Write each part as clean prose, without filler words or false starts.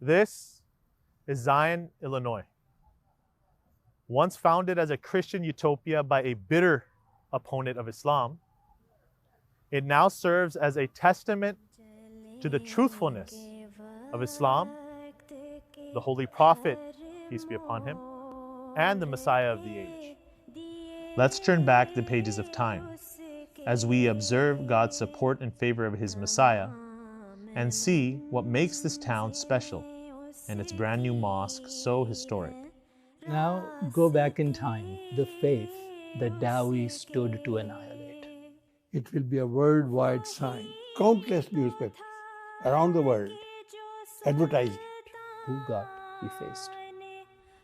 This is Zion, Illinois. Once founded as a Christian utopia by a bitter opponent of Islam, it now serves as a testament to the truthfulness of Islam, the Holy Prophet, peace be upon him, and the Messiah of the age. Let's turn back the pages of time as we observe God's support and favor of his Messiah and see what makes this town special and its brand new mosque so historic. Now go back in time, the faith that Dowie stood to annihilate. It will be a worldwide sign. Countless newspapers around the world advertised it. Who got effaced?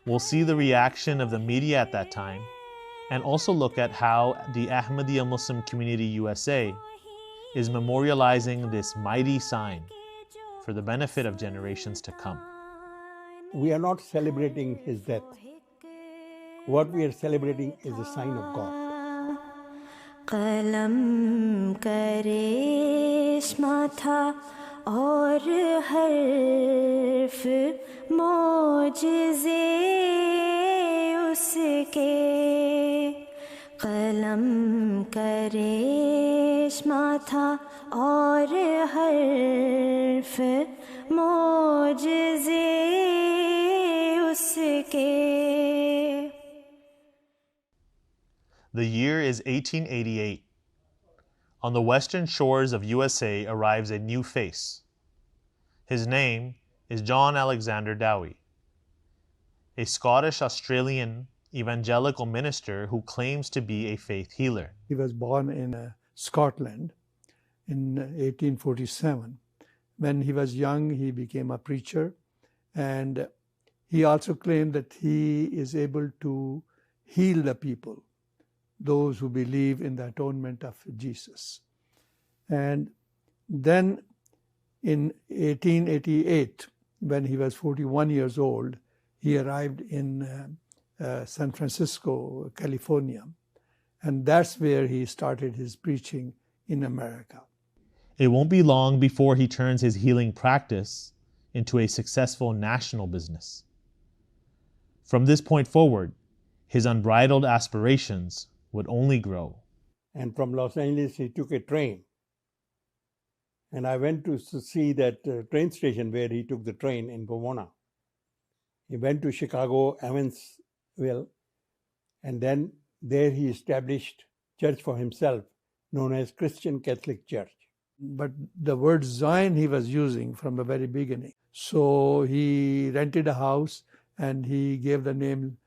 We'll see the reaction of the media at that time and also look at how the Ahmadiyya Muslim Community USA is memorializing this mighty sign for the benefit of generations to come. We are not celebrating his death. What we are celebrating is the sign of God. कलम करिश्मा था और हर्फ मोजज़े उसके कलम करिश्मा था और हर्फ मोजज़े उसके. The year is 1888. On the western shores of USA arrives a new face. His name is John Alexander Dowie, a Scottish-Australian evangelical minister who claims to be a faith healer. He was born in Scotland in 1847. When he was young, he became a preacher, and he also claimed that he is able to heal the people, those who believe in the atonement of Jesus. And then in 1888, when he was 41 years old, he arrived in San Francisco, California. And that's where he started his preaching in America. It won't be long before he turns his healing practice into a successful national business. From this point forward, his unbridled aspirations would only grow. And from Los Angeles, he took a train. And I went to see that train station where he took the train in Pomona. He went to Chicago, Evansville, and then there he established church for himself, known as Christian Catholic Church. But the word Zion he was using from the very beginning. So he rented a house and he gave the name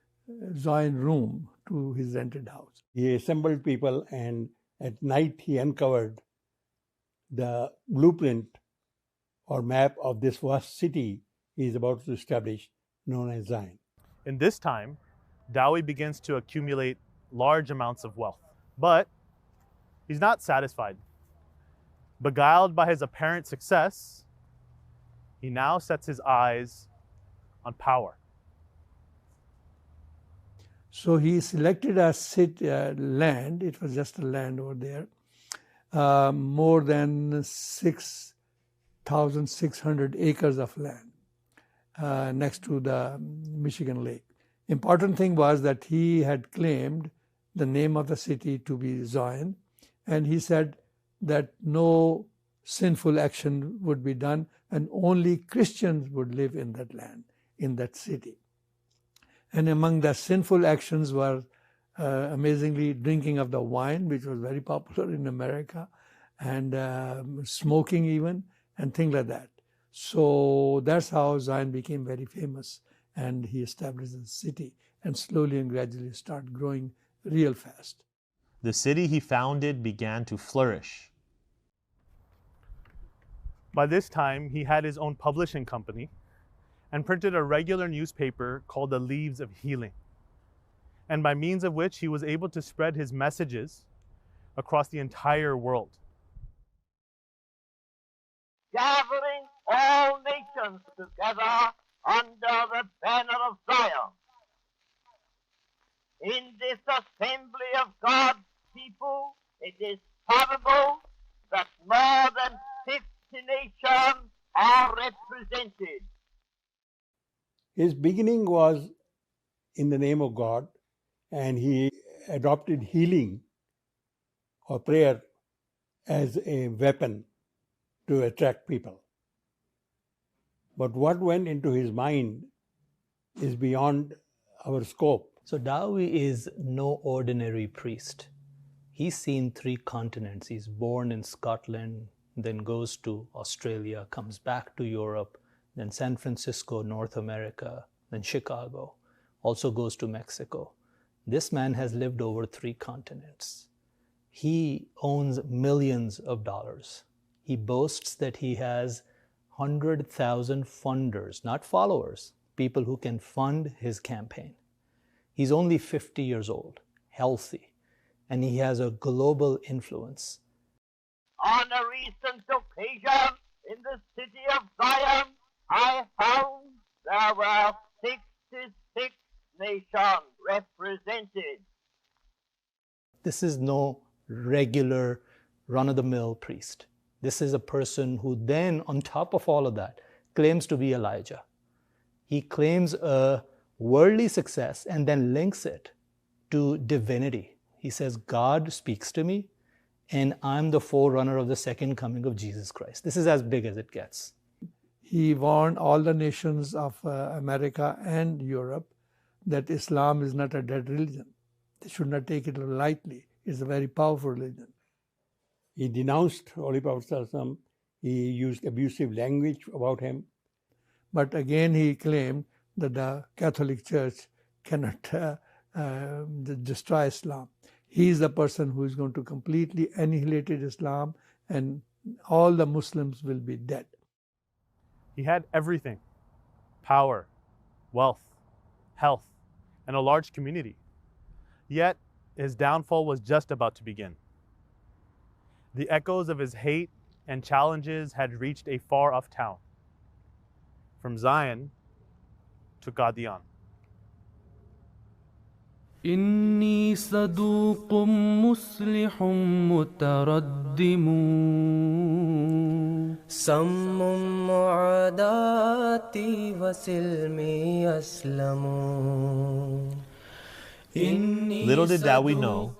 Zion Room to his rented house. He assembled people, and at night he uncovered the blueprint or map of this vast city he is about to establish, known as Zion. In this time, Dowie begins to accumulate large amounts of wealth. But he's not satisfied. Beguiled by his apparent success, he now sets his eyes on power. So he selected a land, it was just a land over there, more than 6,600 acres of land next to the Michigan Lake. Important thing was that he had claimed the name of the city to be Zion, and he said that no sinful action would be done and only Christians would live in that land, in that city. And among the sinful actions were amazingly drinking of the wine, which was very popular in America, and smoking even, and things like that. So that's how Zion became very famous, and he established the city and slowly and gradually started growing real fast. The city he founded began to flourish. By this time, he had his own publishing company and printed a regular newspaper called the Leaves of Healing, and by means of which he was able to spread his messages across the entire world. Gathering all nations together under the banner of Zion. In this assembly of God's people, it is probable that more than 50 nations are represented. His beginning was in the name of God, and he adopted healing or prayer as a weapon to attract people. But what went into his mind is beyond our scope. So Dawi is no ordinary priest. He's seen 3 continents. He's born in Scotland, then goes to Australia, comes back to Europe, then San Francisco, North America, then Chicago, also goes to Mexico. This man has lived over 3 continents. He owns millions of dollars. He boasts that he has 100,000 funders, not followers, people who can fund his campaign. He's only 50 years old, healthy, and he has a global influence. On a recent occasion in the city of Zion, I found there were 66 nations represented. This is no regular run-of-the-mill priest. This is a person who then, on top of all of that, claims to be Elijah. He claims a worldly success and then links it to divinity. He says, God speaks to me, and I'm the forerunner of the second coming of Jesus Christ. This is as big as it gets. He warned all the nations of America and Europe that Islam is not a dead religion. They should not take it lightly. It's a very powerful religion. He denounced Holy Prophet ﷺ. He used abusive language about him. But again, he claimed that the Catholic Church cannot destroy Islam. He is the person who is going to completely annihilate Islam, and all the Muslims will be dead. He had everything: power, wealth, health, and a large community. Yet, his downfall was just about to begin. The echoes of his hate and challenges had reached a far-off town, from Zion to Qadian. إني صدوق مصلح متردم سم معاداتي وسلمي أسلم. Little did Dawi know,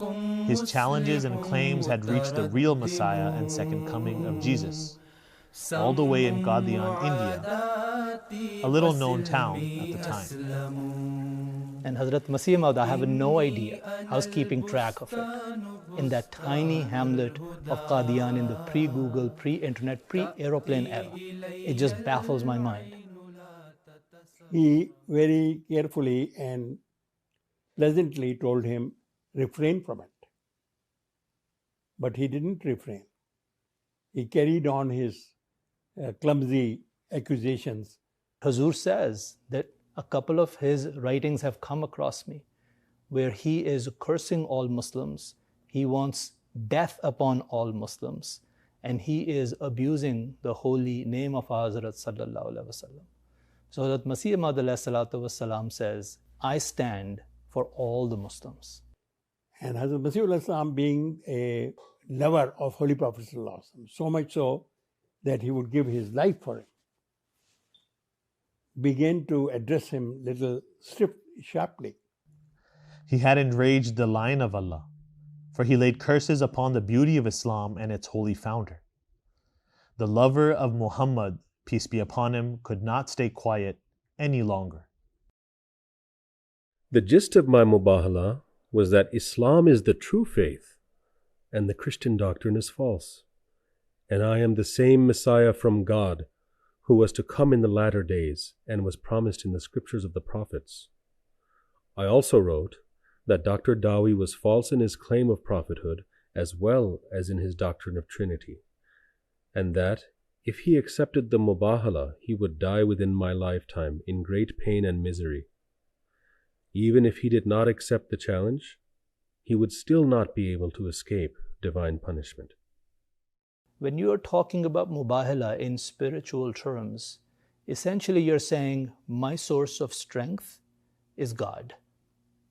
his challenges and claims had reached the real Messiah and second coming of Jesus, all the way in Qadian, India, a little known town at the time. And Hazrat Masih Maud, I have no idea how he's keeping track of it. In that tiny hamlet of Qadian in the pre-Google, pre-internet, pre-aeroplane era. It just baffles my mind. He very carefully and pleasantly told him, refrain from it. But he didn't refrain. He carried on his clumsy accusations. Hazur says that a couple of his writings have come across me where he is cursing all Muslims. He wants death upon all Muslims. And he is abusing the holy name of Hazrat Sallallahu Alaihi Wasallam. So Hazrat Masih Maud Alayhi Salatu Wasalam says, I stand for all the Muslims. And Hazrat Masih Wasallam, being a lover of Holy Prophet ﷺ, so much so that he would give his life for him, began to address him little sharply. He had enraged the Lion of Allah, for he laid curses upon the beauty of Islam and its holy founder. The lover of Muhammad, peace be upon him, could not stay quiet any longer. The gist of my mubahala was that Islam is the true faith and the Christian doctrine is false. And I am the same Messiah from God who was to come in the latter days and was promised in the scriptures of the prophets. I also wrote that Dr. Dawi was false in his claim of prophethood as well as in his doctrine of Trinity, and that if he accepted the mubahala, he would die within my lifetime in great pain and misery. Even if he did not accept the challenge, he would still not be able to escape divine punishment. When you are talking about mubahala in spiritual terms, essentially you're saying, my source of strength is God.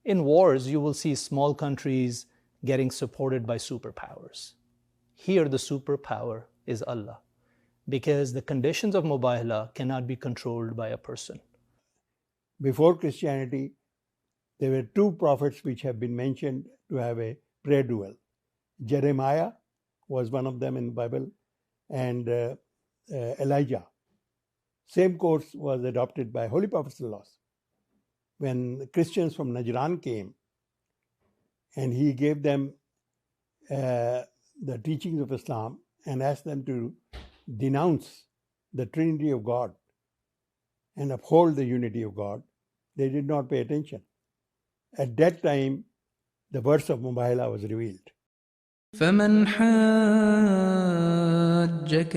In wars, you will see small countries getting supported by superpowers. Here, the superpower is Allah, because the conditions of mubahala cannot be controlled by a person. Before Christianity, there were two prophets which have been mentioned to have a prayer duel. Jeremiah was one of them in the Bible, and Elijah. Same course was adopted by Holy Prophet ﷺ. When Christians from Najran came, and he gave them the teachings of Islam and asked them to denounce the Trinity of God and uphold the unity of God, they did not pay attention. At that time, the verse of Mubahala was revealed. فمن حاجك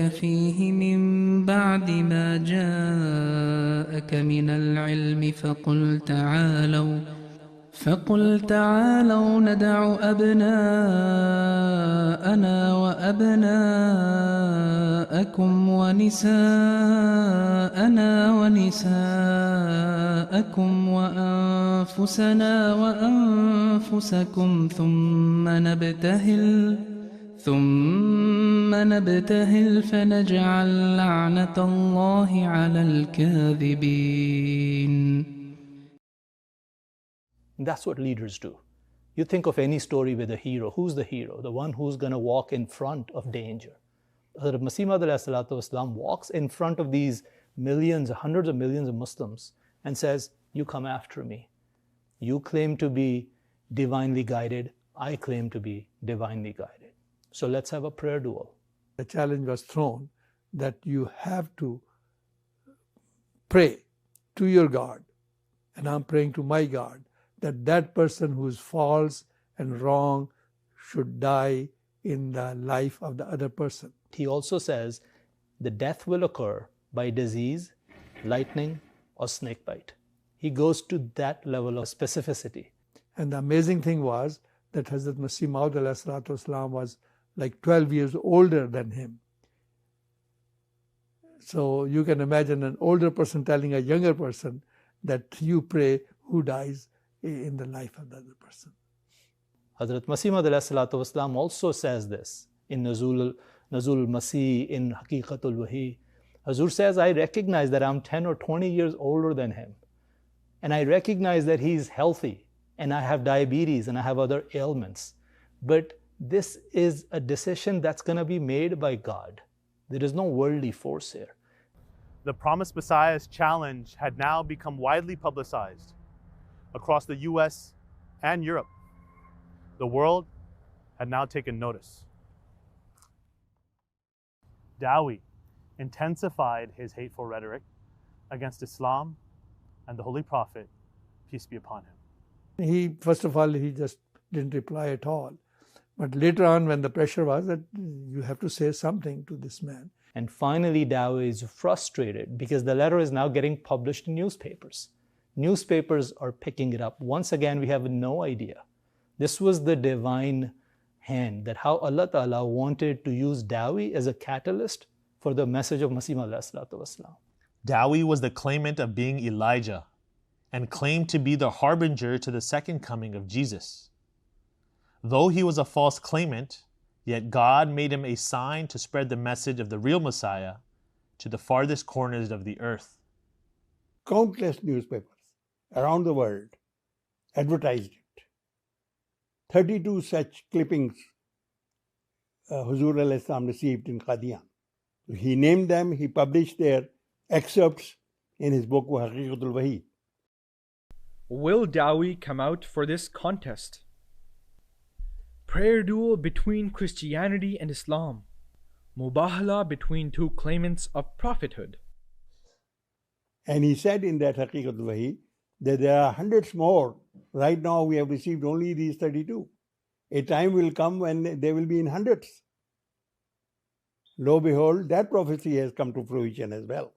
فيه من بعد ما جاءك من العلم فقل تعالوا ندع أبناءنا وأبناءكم ونساءنا ونساءكم وأنفسنا وأنفسكم ثم نبتهل فنجعل لعنة الله على الكاذبين. That's what leaders do. You think of any story with a hero. Who's the hero? The one who's going to walk in front of danger. Hazrat Masih Maud walks in front of these millions, hundreds of millions of Muslims and says, you come after me. You claim to be divinely guided. I claim to be divinely guided. So let's have a prayer duel. The challenge was thrown that you have to pray to your God, and I'm praying to my God, that person who is false and wrong should die in the life of the other person. He also says the death will occur by disease, lightning, or snake bite. He goes to that level of specificity. And the amazing thing was that Hazrat Masih Maud was like 12 years older than him. So you can imagine an older person telling a younger person that you pray who dies in the life of the other person. Hazrat Masih Maud also says this in Nazul al-Masih, in Haqiqatul Wahi. Hazur says, I recognize that I'm 10 or 20 years older than him. And I recognize that he's healthy, and I have diabetes, and I have other ailments. But this is a decision that's going to be made by God. There is no worldly force here. The promised Messiah's challenge had now become widely publicized across the US and Europe. The world had now taken notice. Dawi intensified his hateful rhetoric against Islam and the Holy Prophet, peace be upon him. First of all, he just didn't reply at all. But later on, when the pressure was that you have to say something to this man. And finally, Dawi is frustrated because the letter is now getting published in newspapers. Newspapers are picking it up. Once again, we have no idea. This was the divine hand, that how Allah Ta'ala wanted to use Dawi as a catalyst for the message of Masih Maud. Dawi was the claimant of being Elijah and claimed to be the harbinger to the second coming of Jesus. Though he was a false claimant, yet God made him a sign to spread the message of the real Messiah to the farthest corners of the earth. Countless newspapers around the world advertised it. 32 such clippings Huzur al-Islam received in Qadian. He named them, he published their excerpts in his book Haqiqatul Wahi. Will Dawi come out for this contest? Prayer duel between Christianity and Islam. Mubahala between two claimants of prophethood. And he said in that Haqiqatul Wahi that there are hundreds more. Right now we have received only these 32. A time will come when they will be in hundreds. Lo behold, that prophecy has come to fruition as well.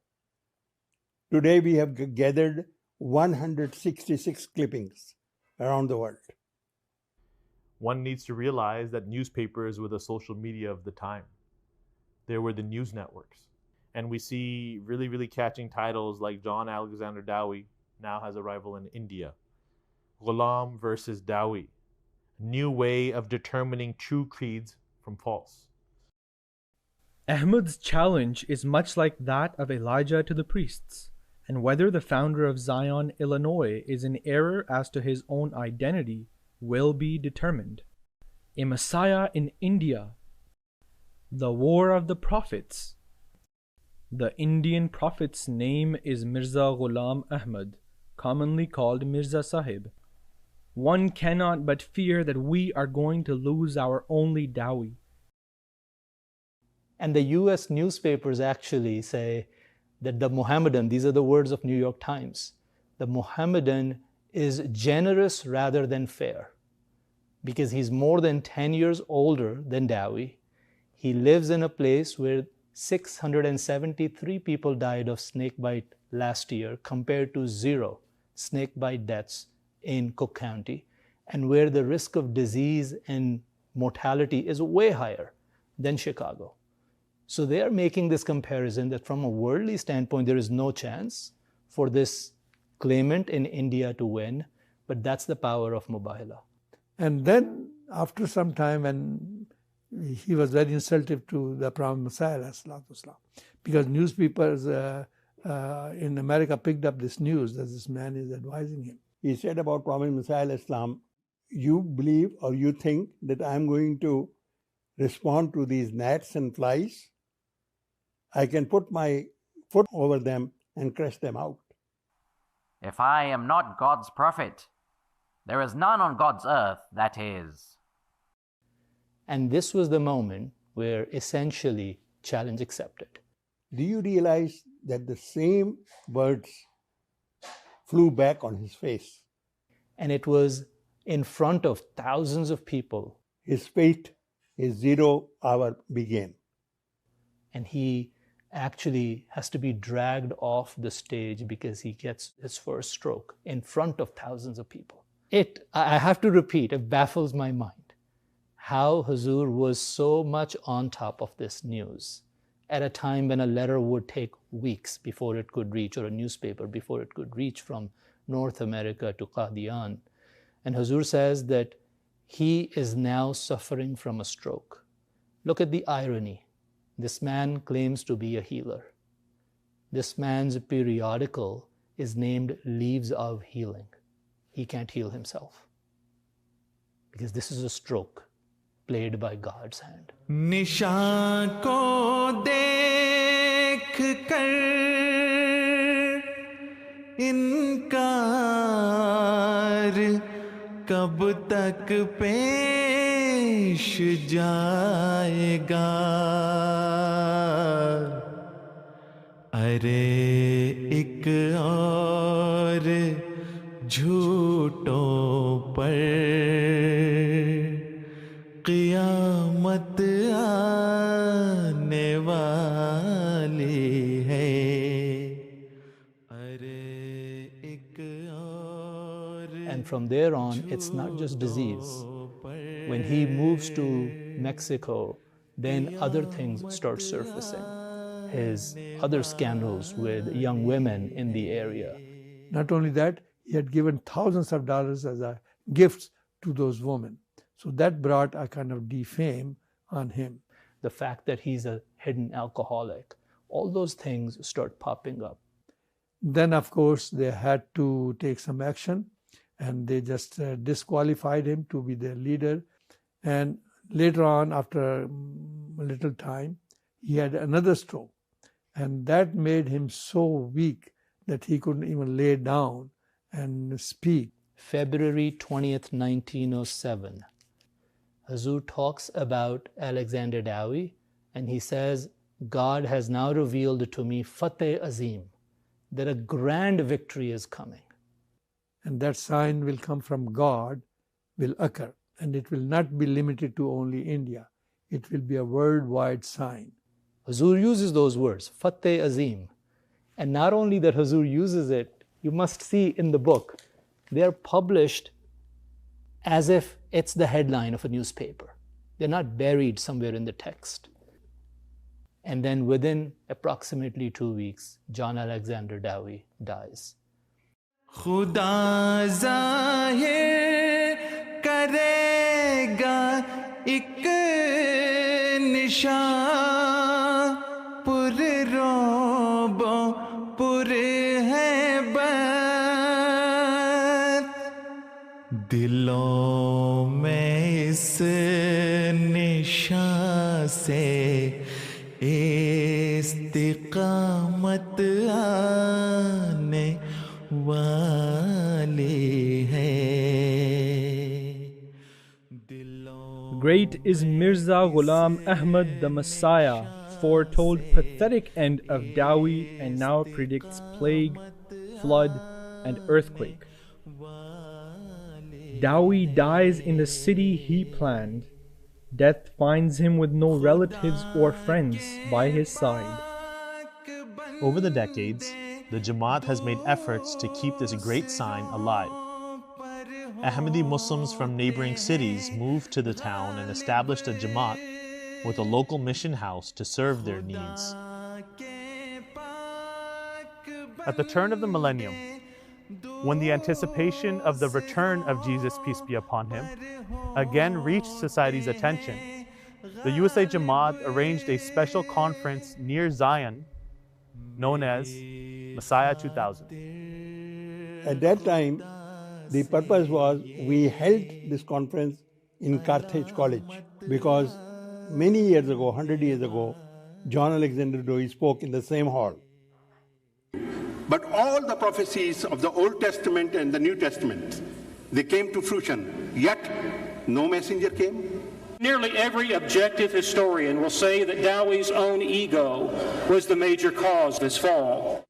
Today we have gathered 166 clippings around the world. One needs to realize that newspapers were the social media of the time. There were the news networks. And we see really, really catching titles like John Alexander Dawi now has a rival in India. Ghulam versus Dawi. New way of determining true creeds from false. Ahmad's challenge is much like that of Elijah to the priests, and whether the founder of Zion, Illinois, is in error as to his own identity will be determined. A Messiah in India. The War of the Prophets. The Indian prophet's name is Mirza Ghulam Ahmad, commonly called Mirza Sahib. One cannot but fear that we are going to lose our only Dawi. And the US newspapers actually say that the Mohammedan, these are the words of New York Times, the Mohammedan is generous rather than fair, because he's more than 10 years older than Dawi. He lives in a place where 673 people died of snakebite last year compared to 0 snakebite deaths in Cook County, and where the risk of disease and mortality is way higher than Chicago. So they are making this comparison that from a worldly standpoint, there is no chance for this claimant in India to win, but that's the power of Mubahala. And then after some time, when he was very insulting to the Prophet Messiah, because newspapers in America picked up this news that this man is advising him. He said about Prophet Messiah Islam, you believe or you think that I'm going to respond to these gnats and flies? I can put my foot over them and crush them out. If I am not God's prophet, there is none on God's earth that is. And this was the moment where essentially challenge accepted. Do you realize that the same birds flew back on his face? And it was in front of thousands of people. His fate, his 0 hour began. And he actually has to be dragged off the stage because he gets his first stroke in front of thousands of people. I have to repeat, it baffles my mind how Huzur was so much on top of this news at a time when a letter would take weeks before it could reach, or a newspaper before it could reach from North America to Qadian. And Huzur says that he is now suffering from a stroke. Look at the irony. This man claims to be a healer. This man's periodical is named Leaves of Healing. He can't heal himself because this is a stroke played by God's hand. निशान को देख कर इनकार कब तक पेश जाएगा अरे एक और झूठों पर क़ियामत आने वाली है अरे एक और. And from there on, it's not just disease. When he moves to Mexico, then other things start surfacing. His other scandals with young women in the area. Not only that, he had given thousands of dollars as a gifts to those women. So that brought a kind of defame on him. The fact that he's a hidden alcoholic, all those things start popping up. Then, of course, they had to take some action, and they just disqualified him to be their leader. And later on, after a little time, he had another stroke. And that made him so weak that he couldn't even lay down and speak. February 20th, 1907. Huzur talks about Alexander Dowie, and he says, God has now revealed to me Fath-e-Azeem, that a grand victory is coming. And that sign will come from God, will occur. And it will not be limited to only India. It will be a worldwide sign. Huzur uses those words, Fath-e-Azeem. And not only that Huzur uses it, you must see in the book, they are published as if it's the headline of a newspaper. They're not buried somewhere in the text. And then within approximately 2 weeks, John Alexander Dowie dies. खुदा ज़ाहिर करेगा एक निशान पुर robo पुर है दिलों में इस निशान से इस्तिकामत आने वाली है. Great is Mirza Ghulam Ahmad the Messiah, foretold pathetic end of Dawi and now predicts plague, flood, and earthquake. Dawi dies in the city he planned. Death finds him with no relatives or friends by his side. Over the decades, the Jamaat has made efforts to keep this great sign alive. Ahmadi Muslims from neighboring cities moved to the town and established a Jamaat with a local mission house to serve their needs. At the turn of the millennium, when the anticipation of the return of Jesus, peace be upon him, again reached society's attention, the USA Jamaat arranged a special conference near Zion known as Messiah 2000. At that time, the purpose was we held this conference in Carthage College because many years ago, 100 years ago, John Alexander Dowie spoke in the same hall. But all the prophecies of the Old Testament and the New Testament, they came to fruition, yet no messenger came. Nearly every objective historian will say that Dowie's own ego was the major cause of his fall.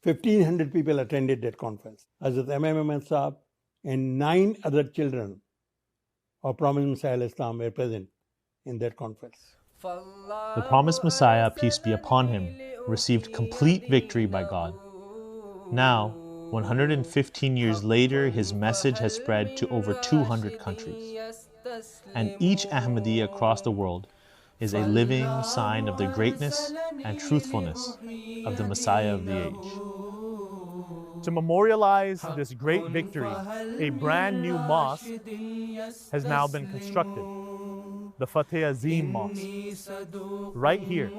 1,500 people attended that conference. Hazrat Imam Ahmad Sahib and 9 other children of promised Messiah Islam were present in that conference. The promised Messiah, peace be upon him, received complete victory by God. Now, 115 years later, his message has spread to over 200 countries. And each Ahmadi across the world is a living sign of the greatness and truthfulness of the Messiah of the age. To memorialize this great victory, a brand new mosque has now been constructed, the Fath-e-Azeem Mosque, right here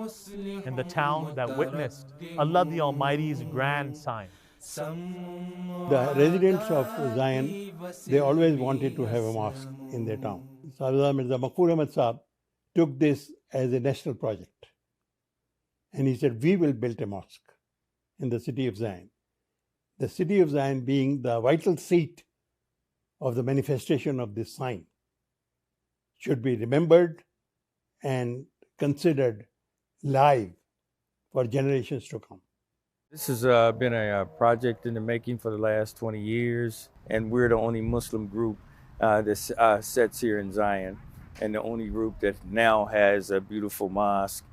in the town that witnessed Allah the Almighty's grand sign. The residents of Zion, they always wanted to have a mosque in their town. Sahibzada Mirza Maqbool Ahmad Sahib took this as a national project. And he said, we will build a mosque in the city of Zion. The city of Zion being the vital seat of the manifestation of this sign should be remembered and considered live for generations to come. This has been a project in the making for the last 20 years, and we're the only Muslim group that sits here in Zion, and the only group that now has a beautiful mosque.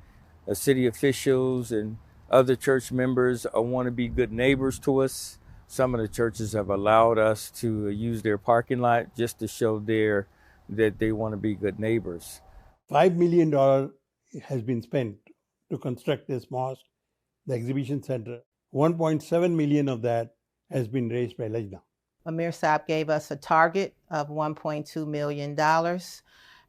The city officials and other church members want to be good neighbors to us. Some of the churches have allowed us to use their parking lot just to show that they want to be good neighbors. $5 million has been spent to construct this mosque, the exhibition center. 1.7 million of that has been raised by Lajna. Amir Saab gave us a target of $1.2 million.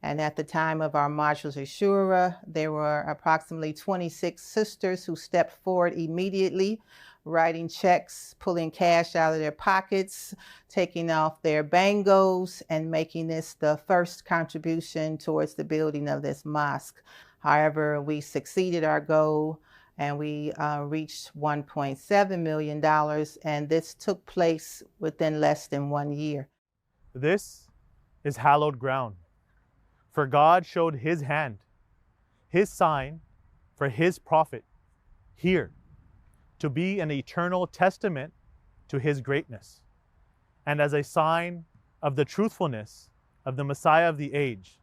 And at the time of our Marshals Ashura, there were approximately 26 sisters who stepped forward immediately, writing checks, pulling cash out of their pockets, taking off their bangos, and making this the first contribution towards the building of this mosque. However, we succeeded our goal and we reached $1.7 million, and this took place within less than 1 year. This is hallowed ground, for God showed his hand, his sign for his prophet here to be an eternal testament to his greatness, and as a sign of the truthfulness of the Messiah of the age,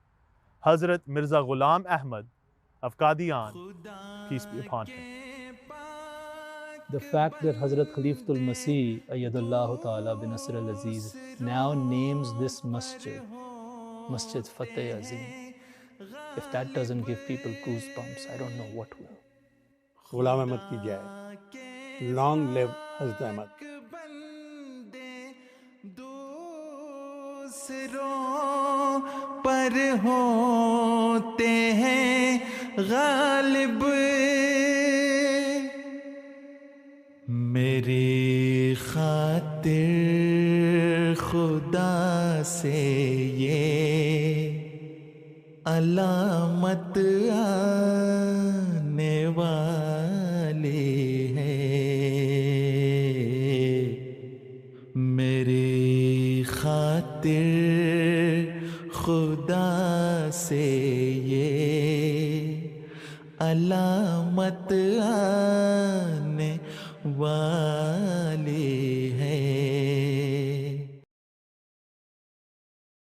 Hazrat Mirza Ghulam Ahmad of Qadian, peace be upon him. The fact that Hazrat Khalifatul Masih, Ayyadallahu Ta'ala bin Nasr al-Aziz, now names this masjid, Masjid Fath-e-Azeem, if that doesn't give people goosebumps, I don't know what will. Ghulam Ahmad ki jai. Long live Hazrat Ahmad. पर होते हैं गालिब मेरी खातिर खुदा से ये अलामत आने वाली है मेरी खातिर खुदा से ये अलामत आने वाली